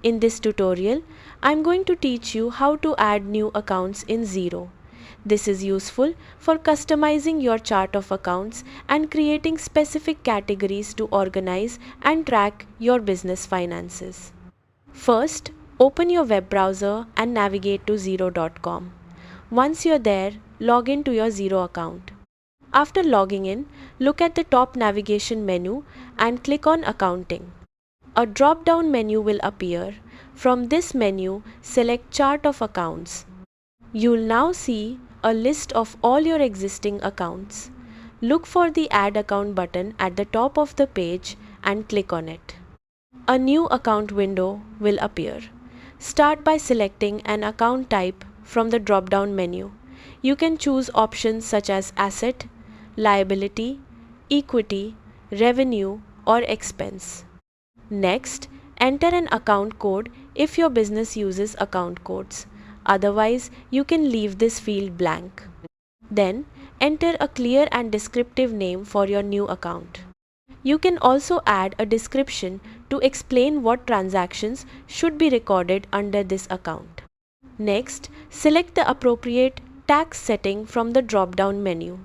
In this tutorial, I'm going to teach you how to add new accounts in Xero. This is useful for customizing your chart of accounts and creating specific categories to organize and track your business finances. First, open your web browser and navigate to xero.com. Once you're there, log in to your Xero account. After logging in, look at the top navigation menu and click on Accounting. A drop-down menu will appear. From this menu, select Chart of Accounts. You'll now see a list of all your existing accounts. Look for the Add Account button at the top of the page and click on it. A new account window will appear. Start by selecting an account type from the drop-down menu. You can choose options such as Asset, Liability, Equity, Revenue, or Expense. Next, enter an account code if your business uses account codes. Otherwise, you can leave this field blank. Then, enter a clear and descriptive name for your new account. You can also add a description to explain what transactions should be recorded under this account. Next, select the appropriate tax setting from the drop-down menu.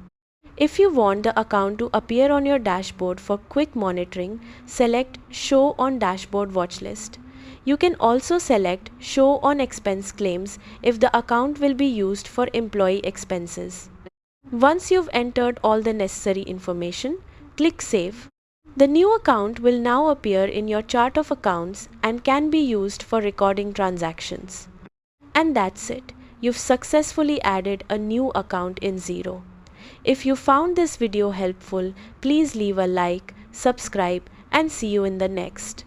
If you want the account to appear on your dashboard for quick monitoring, select Show on Dashboard Watchlist. You can also select Show on Expense Claims if the account will be used for employee expenses. Once you've entered all the necessary information, click Save. The new account will now appear in your chart of accounts and can be used for recording transactions. And that's it. You've successfully added a new account in Xero. If you found this video helpful, please leave a like, subscribe, and see you in the next.